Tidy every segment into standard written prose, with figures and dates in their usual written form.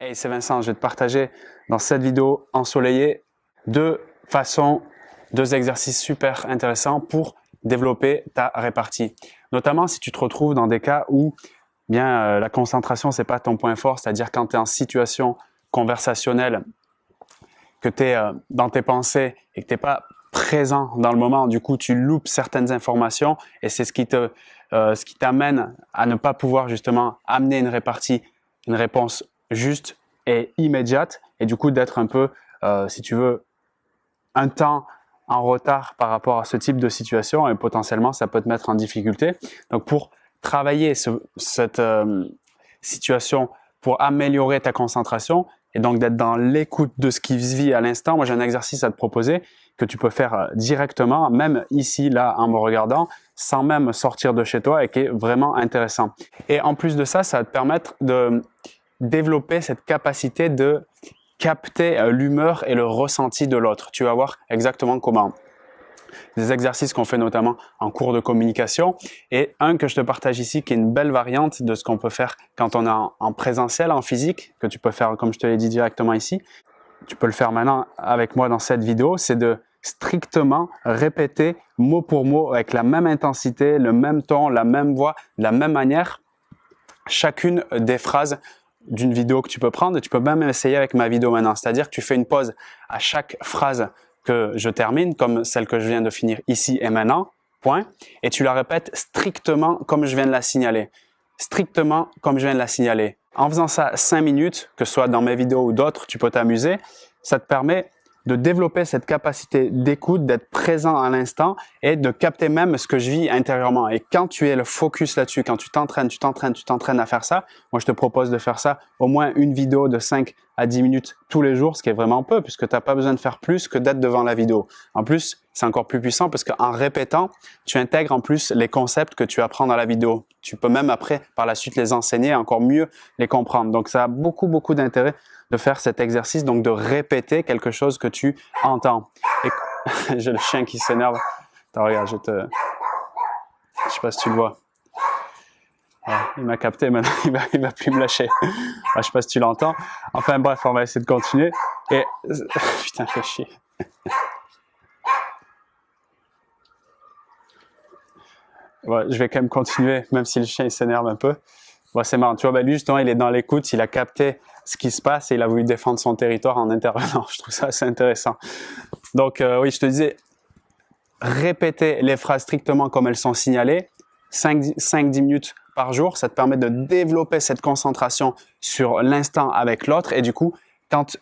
Hey, c'est Vincent, je vais te partager dans cette vidéo ensoleillée deux exercices super intéressants pour développer ta répartie. Notamment si tu te retrouves dans des cas où la concentration c'est pas ton point fort, c'est-à-dire quand tu es en situation conversationnelle, que tu es dans tes pensées et que tu n'es pas présent dans le moment, du coup tu loupes certaines informations et c'est ce qui t'amène à ne pas pouvoir justement amener une réponse juste et immédiate et du coup d'être un peu, si tu veux, un temps en retard par rapport à ce type de situation et potentiellement ça peut te mettre en difficulté. Donc pour travailler cette situation, pour améliorer ta concentration et donc d'être dans l'écoute de ce qui se vit à l'instant, moi j'ai un exercice à te proposer que tu peux faire directement, même ici, là, en me regardant, sans même sortir de chez toi et qui est vraiment intéressant. Et en plus de ça, ça va te permettre de développer cette capacité de capter l'humeur et le ressenti de l'autre. Tu vas voir exactement comment. Des exercices qu'on fait notamment en cours de communication et un que je te partage ici qui est une belle variante de ce qu'on peut faire quand on est en présentiel, en physique, que tu peux faire comme je te l'ai dit directement ici. Tu peux le faire maintenant avec moi dans cette vidéo, c'est de strictement répéter mot pour mot avec la même intensité, le même ton, la même voix, de la même manière, chacune des phrases d'une vidéo que tu peux prendre. Tu peux même essayer avec ma vidéo maintenant, c'est-à-dire que tu fais une pause à chaque phrase que je termine, comme celle que je viens de finir ici et maintenant, point, et tu la répètes strictement comme je viens de la signaler. Strictement comme je viens de la signaler. En faisant ça 5 minutes, que ce soit dans mes vidéos ou d'autres, tu peux t'amuser. Ça te permet de développer cette capacité d'écoute, d'être présent à l'instant et de capter même ce que je vis intérieurement. Et quand tu es le focus là-dessus, quand tu t'entraînes à faire ça, moi je te propose de faire ça au moins une vidéo de 5 à 10 minutes tous les jours, ce qui est vraiment peu puisque tu n'as pas besoin de faire plus que d'être devant la vidéo. En plus, c'est encore plus puissant parce qu'en répétant, tu intègres en plus les concepts que tu apprends dans la vidéo. Tu peux même après, par la suite, les enseigner et encore mieux les comprendre. Donc, ça a beaucoup d'intérêt de faire cet exercice, donc de répéter quelque chose que tu entends. Et j'ai le chien qui s'énerve. Attends, regarde, je sais pas si tu le vois. Il m'a capté, maintenant il va plus me lâcher. Je sais pas si tu l'entends. Enfin bref, on va essayer de continuer. Et putain, fais chier. Ouais, je vais quand même continuer, même si le chien il s'énerve un peu. Bon, c'est marrant. Tu vois, lui justement, il est dans l'écoute, il a capté ce qui se passe et il a voulu défendre son territoire en intervenant. Je trouve ça assez intéressant. Donc oui, je te disais, répéter les phrases strictement comme elles sont signalées, 5-10 minutes par jour, ça te permet de développer cette concentration sur l'instant avec l'autre et du coup, quand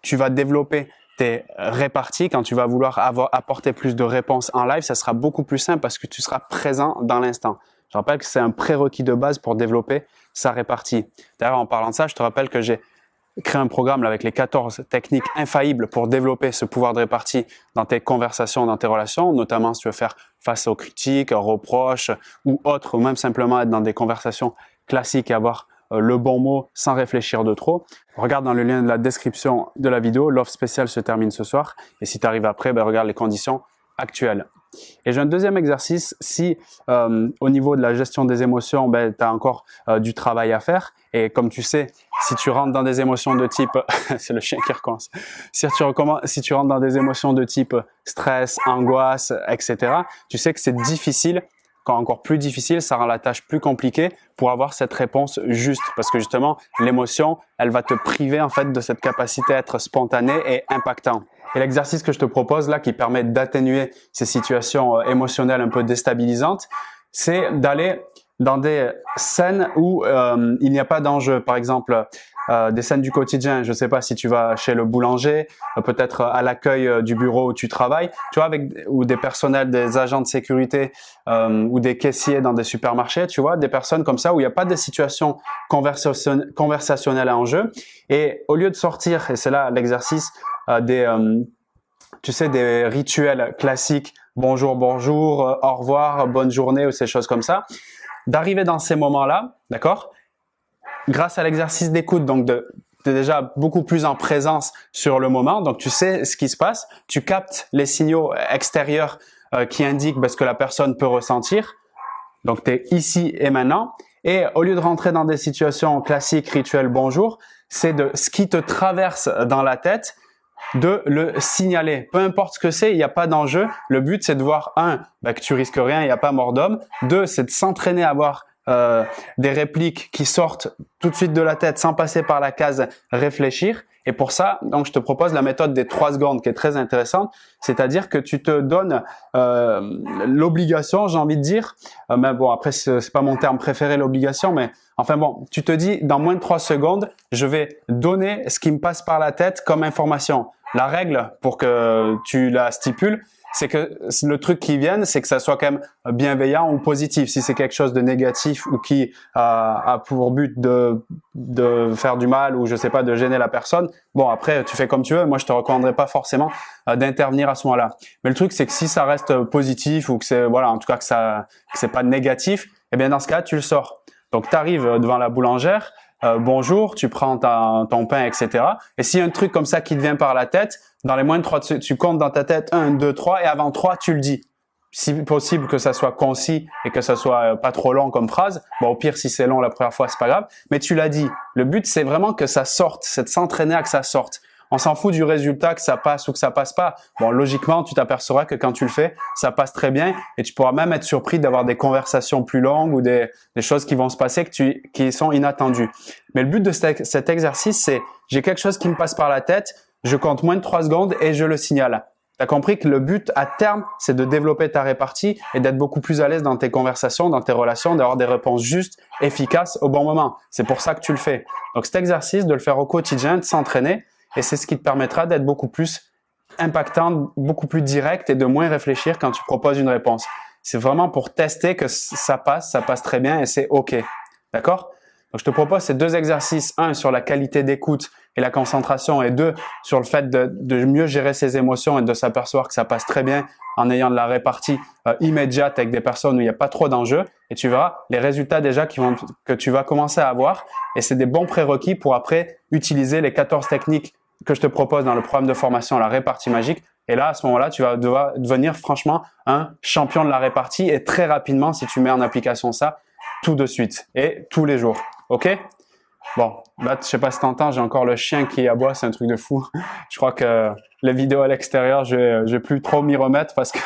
tu vas développer tes réparties, quand tu vas vouloir apporter plus de réponses en live, ça sera beaucoup plus simple parce que tu seras présent dans l'instant. Je rappelle que c'est un prérequis de base pour développer sa répartie. D'ailleurs, en parlant de ça, je te rappelle que j'ai créé un programme là, avec les 14 techniques infaillibles pour développer ce pouvoir de répartie dans tes conversations, dans tes relations, notamment si tu veux faire face aux critiques, aux reproches ou autres, ou même simplement être dans des conversations classiques et avoir le bon mot sans réfléchir de trop. Regarde dans le lien de la description de la vidéo, l'offre spéciale se termine ce soir et si tu arrives après, regarde les conditions actuelles. Et j'ai un deuxième exercice si au niveau de la gestion des émotions, tu as encore du travail à faire et comme tu sais, si tu rentres dans des émotions de type, c'est le chien qui recommence, si tu rentres dans des émotions de type stress, angoisse, etc., tu sais que c'est difficile. Quand encore plus difficile, ça rend la tâche plus compliquée pour avoir cette réponse juste. Parce que justement, l'émotion, elle va te priver en fait de cette capacité à être spontané et impactant. Et l'exercice que je te propose là, qui permet d'atténuer ces situations émotionnelles un peu déstabilisantes, c'est d'aller dans des scènes où il n'y a pas d'enjeu. Par exemple, des scènes du quotidien. Je ne sais pas si tu vas chez le boulanger, peut-être à l'accueil du bureau où tu travailles, tu vois, ou des personnels, des agents de sécurité ou des caissiers dans des supermarchés, tu vois, des personnes comme ça où il n'y a pas de situation conversationnelle en jeu. Et au lieu de sortir, et c'est là l'exercice des rituels classiques, bonjour, bonjour, au revoir, bonne journée ou ces choses comme ça, d'arriver dans ces moments-là, d'accord? Grâce à l'exercice d'écoute, donc tu es déjà beaucoup plus en présence sur le moment, donc tu sais ce qui se passe, tu captes les signaux extérieurs qui indiquent ce que la personne peut ressentir, donc tu es ici et maintenant, et au lieu de rentrer dans des situations classiques, rituels, bonjour, c'est de ce qui te traverse dans la tête, de le signaler. Peu importe ce que c'est, il n'y a pas d'enjeu. Le but, c'est de voir, que tu risques rien, il n'y a pas mort d'homme. 2, c'est de s'entraîner à avoir des répliques qui sortent tout de suite de la tête sans passer par la case réfléchir. Et pour ça, donc je te propose la méthode des 3 secondes qui est très intéressante, c'est-à-dire que tu te donnes l'obligation, j'ai envie de dire, mais bon après c'est pas mon terme préféré l'obligation, mais enfin bon, tu te dis dans moins de 3 secondes, je vais donner ce qui me passe par la tête comme information. La règle pour que tu la stipules, c'est que le truc qui vienne, c'est que ça soit quand même bienveillant ou positif. Si c'est quelque chose de négatif ou qui a pour but de faire du mal ou je sais pas, de gêner la personne, bon après tu fais comme tu veux. Moi je te recommanderais pas forcément d'intervenir à ce moment-là. Mais le truc c'est que si ça reste positif ou que c'est voilà, en tout cas que c'est pas négatif, eh bien dans ce cas tu le sors. Donc tu arrives devant la boulangère. Bonjour, tu prends ton pain, etc. Et s'il y a un truc comme ça qui te vient par la tête, dans les moins de 3, tu comptes dans ta tête 1, 2, 3 et avant 3, tu le dis. Si possible que ça soit concis et que ça soit pas trop long comme phrase. Bon, au pire, si c'est long la première fois, c'est pas grave. Mais tu l'as dit. Le but, c'est vraiment que ça sorte. C'est de s'entraîner à que ça sorte. On s'en fout du résultat, que ça passe ou que ça passe pas. Bon, logiquement, tu t'apercevras que quand tu le fais, ça passe très bien et tu pourras même être surpris d'avoir des conversations plus longues ou des choses qui vont se passer qui sont inattendues. Mais le but de cet exercice, c'est j'ai quelque chose qui me passe par la tête, je compte moins de 3 secondes et je le signale. Tu as compris que le but à terme, c'est de développer ta répartie et d'être beaucoup plus à l'aise dans tes conversations, dans tes relations, d'avoir des réponses justes, efficaces au bon moment. C'est pour ça que tu le fais. Donc cet exercice, de le faire au quotidien, de s'entraîner, et c'est ce qui te permettra d'être beaucoup plus impactant, beaucoup plus direct et de moins réfléchir quand tu proposes une réponse. C'est vraiment pour tester que ça passe très bien et c'est OK. D'accord? Donc, je te propose ces 2 exercices. 1 sur la qualité d'écoute et la concentration et 2 sur le fait de mieux gérer ses émotions et de s'apercevoir que ça passe très bien en ayant de la répartie immédiate avec des personnes où il n'y a pas trop d'enjeux. Et tu verras les résultats déjà que tu vas commencer à avoir. Et c'est des bons prérequis pour après utiliser les 14 techniques que je te propose dans le programme de formation, la répartie magique. Et là, à ce moment-là, tu vas devoir devenir franchement un champion de la répartie et très rapidement si tu mets en application ça tout de suite et tous les jours. OK? Bon, là, je sais pas si t'entends, j'ai encore le chien qui aboie, c'est un truc de fou. Je crois que les vidéos à l'extérieur, je vais plus trop m'y remettre parce que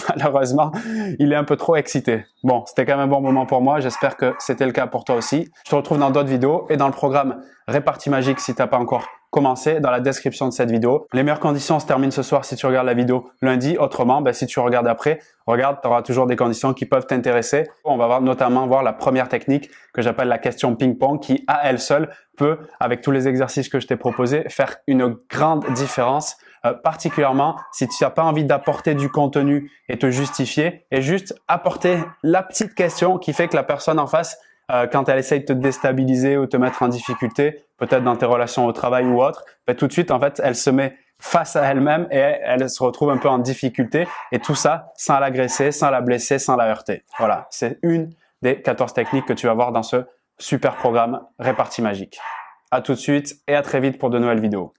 malheureusement, il est un peu trop excité. Bon, c'était quand même un bon moment pour moi. J'espère que c'était le cas pour toi aussi. Je te retrouve dans d'autres vidéos et dans le programme Répartie Magique si t'as pas encore commencé, dans la description de cette vidéo. Les meilleures conditions se terminent ce soir si tu regardes la vidéo lundi. Autrement, si tu regardes après, regarde, tu auras toujours des conditions qui peuvent t'intéresser. On va notamment voir la première technique que j'appelle la question ping-pong qui, à elle seule, peut, avec tous les exercices que je t'ai proposés, faire une grande différence, particulièrement si tu n'as pas envie d'apporter du contenu et te justifier, et juste apporter la petite question qui fait que la personne en face, quand elle essaye de te déstabiliser ou te mettre en difficulté, peut-être dans tes relations au travail ou autre, tout de suite, en fait, elle se met face à elle-même et elle se retrouve un peu en difficulté. Et tout ça sans l'agresser, sans la blesser, sans la heurter. Voilà, c'est une des 14 techniques que tu vas voir dans ce super programme Répartie Magique. À tout de suite et à très vite pour de nouvelles vidéos.